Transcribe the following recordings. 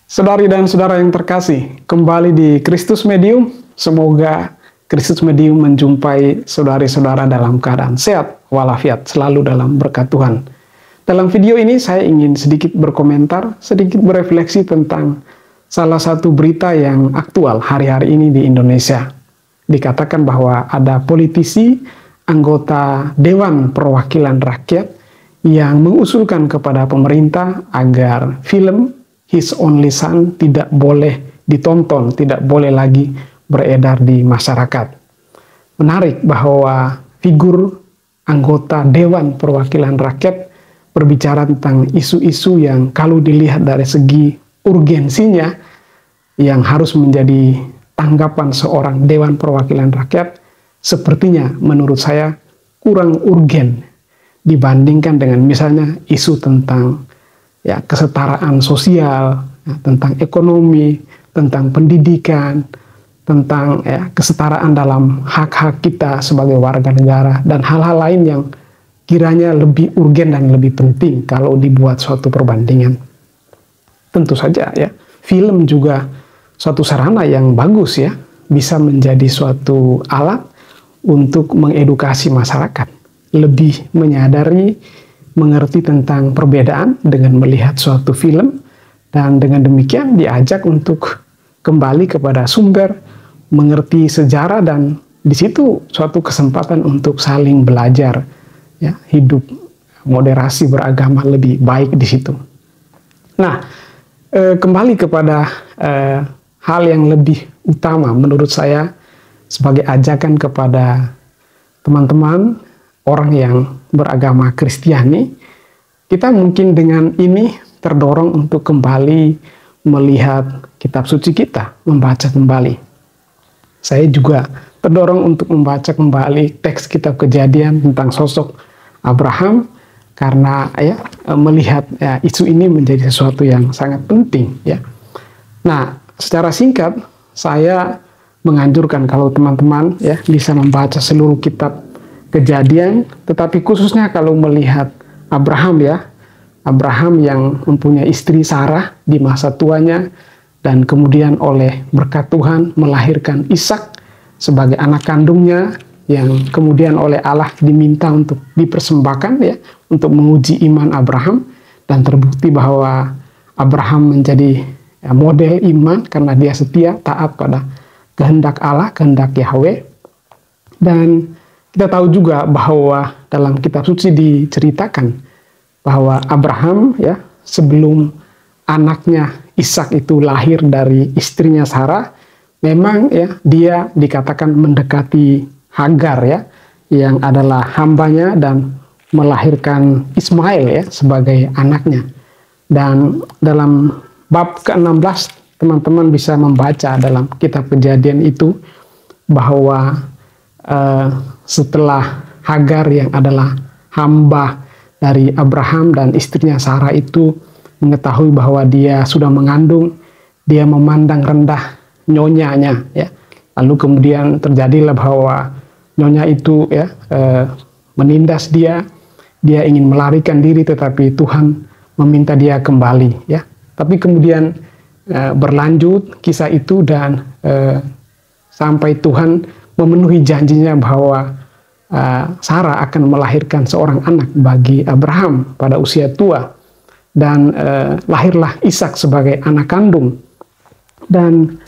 Saudari dan saudara yang terkasih, kembali di Kristus Medium. Semoga Kristus Medium menjumpai saudari-saudara dalam keadaan sehat walafiat, selalu dalam berkat Tuhan. Dalam video ini saya ingin sedikit berkomentar, sedikit berefleksi tentang salah satu berita yang aktual hari-hari ini di Indonesia. Dikatakan bahwa ada politisi, anggota Dewan Perwakilan Rakyat yang mengusulkan kepada pemerintah agar film His Only Son tidak boleh ditonton, tidak boleh lagi beredar di masyarakat. Menarik bahwa figur anggota Dewan Perwakilan Rakyat berbicara tentang isu-isu yang kalau dilihat dari segi urgensinya yang harus menjadi tanggapan seorang Dewan Perwakilan Rakyat, sepertinya menurut saya kurang urgen dibandingkan dengan misalnya isu tentang kesetaraan sosial, tentang ekonomi, tentang pendidikan, tentang kesetaraan dalam hak-hak kita sebagai warga negara, dan hal-hal lain yang kiranya lebih urgen dan lebih penting kalau dibuat suatu perbandingan. Tentu saja film juga suatu sarana yang bagus bisa menjadi suatu alat untuk mengedukasi masyarakat, lebih menyadari, mengerti tentang perbedaan dengan melihat suatu film, dan dengan demikian diajak untuk kembali kepada sumber, mengerti sejarah, dan di situ suatu kesempatan untuk saling belajar, hidup moderasi beragama lebih baik di situ. Nah, kembali kepada hal yang lebih utama menurut saya sebagai ajakan kepada teman-teman orang yang beragama Kristiani, kita mungkin dengan ini terdorong untuk kembali melihat kitab suci kita, membaca kembali. Saya juga terdorong untuk membaca kembali teks kitab Kejadian tentang sosok Abraham, karena melihat isu ini menjadi sesuatu yang sangat penting. Nah, secara singkat saya menganjurkan kalau teman-teman bisa membaca seluruh kitab Kejadian, tetapi khususnya kalau melihat Abraham Abraham yang mempunyai istri Sarah di masa tuanya, dan kemudian oleh berkat Tuhan melahirkan Ishak sebagai anak kandungnya, yang kemudian oleh Allah diminta untuk dipersembahkan untuk menguji iman Abraham, dan terbukti bahwa Abraham menjadi model iman karena dia setia taat pada kehendak Allah, kehendak Yahweh. Dan kita tahu juga bahwa dalam kitab suci diceritakan bahwa Abraham sebelum anaknya Ishak itu lahir dari istrinya Sarah, memang dia dikatakan mendekati Hagar yang adalah hambanya, dan melahirkan Ismail sebagai anaknya. Dan dalam bab ke-16 teman-teman bisa membaca dalam kitab Kejadian itu bahwa setelah Hagar yang adalah hamba dari Abraham dan istrinya Sarah itu mengetahui bahwa dia sudah mengandung, dia memandang rendah nyonyanya. Lalu kemudian terjadilah bahwa nyonya itu menindas dia ingin melarikan diri, tetapi Tuhan meminta dia kembali. Tapi kemudian berlanjut kisah itu, dan sampai Tuhan memenuhi janjinya bahwa Sarah akan melahirkan seorang anak bagi Abraham pada usia tua, dan lahirlah Ishak sebagai anak kandung. Dan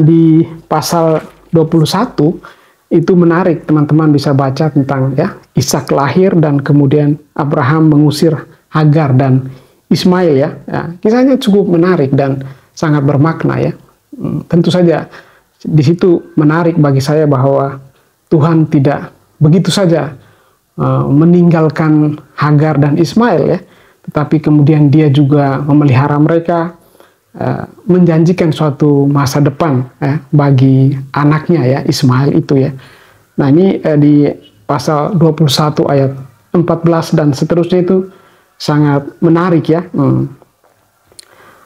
di pasal 21 itu menarik, teman-teman bisa baca tentang Ishak lahir, dan kemudian Abraham mengusir Hagar dan Ismail. Kisahnya cukup menarik dan sangat bermakna. Tentu saja di situ menarik bagi saya bahwa Tuhan tidak begitu saja meninggalkan Hagar dan Ismail, tetapi kemudian dia juga memelihara mereka, menjanjikan suatu masa depan bagi anaknya Ismail itu. Nah, ini di pasal 21 ayat 14 dan seterusnya itu sangat menarik.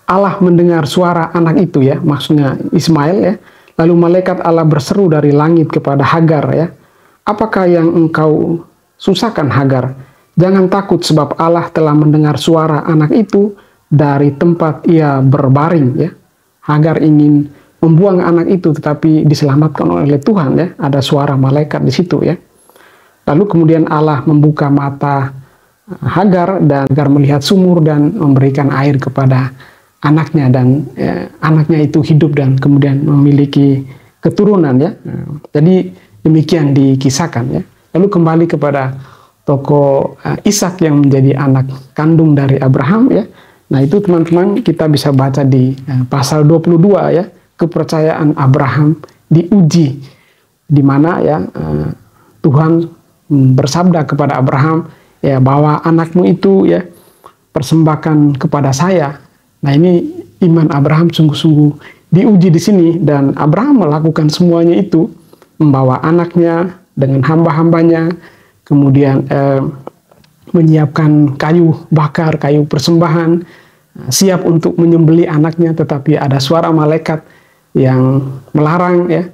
Allah mendengar suara anak itu, maksudnya Ismail. Lalu malaikat Allah berseru dari langit kepada Hagar, apakah yang engkau susahkan Hagar? Jangan takut, sebab Allah telah mendengar suara anak itu dari tempat ia berbaring, ya. Hagar ingin membuang anak itu, tetapi diselamatkan oleh Tuhan, ya. Ada suara malaikat di situ, ya. Lalu kemudian Allah membuka mata Hagar, dan Hagar melihat sumur dan memberikan air kepada anaknya, dan anaknya itu hidup dan kemudian memiliki keturunan, ya. Jadi demikian dikisahkan, ya. Lalu kembali kepada tokoh Ishak yang menjadi anak kandung dari Abraham, ya. Nah, itu teman-teman kita bisa baca di pasal 22, ya, kepercayaan Abraham diuji, di mana, ya, Tuhan bersabda kepada Abraham, ya, bahwa anakmu itu, ya, persembahkan kepada saya. Nah, ini iman Abraham sungguh-sungguh diuji di sini, dan Abraham melakukan semuanya itu, membawa anaknya dengan hamba-hambanya, kemudian menyiapkan kayu bakar, kayu persembahan, siap untuk menyembelih anaknya, tetapi ada suara malaikat yang melarang, ya,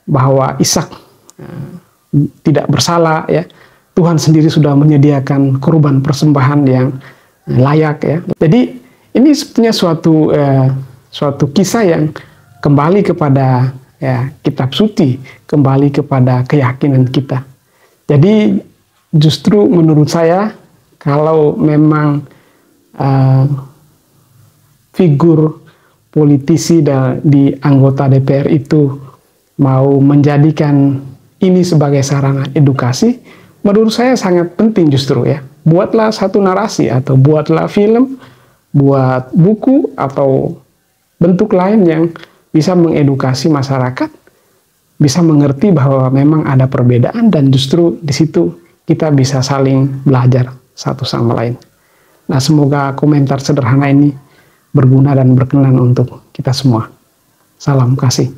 bahwa Ishak tidak bersalah, ya. Tuhan sendiri sudah menyediakan kurban persembahan yang layak, ya. Jadi ini sebetulnya suatu kisah yang kembali kepada, ya, kitab suci, kembali kepada keyakinan kita. Jadi justru menurut saya, kalau memang figur politisi di anggota DPR itu mau menjadikan ini sebagai sarana edukasi, menurut saya sangat penting justru, ya. Buatlah satu narasi, atau buatlah film, buat buku, atau bentuk lain yang bisa mengedukasi masyarakat, bisa mengerti bahwa memang ada perbedaan, dan justru di situ kita bisa saling belajar satu sama lain. Nah, semoga komentar sederhana ini berguna dan berkenan untuk kita semua. Salam kasih.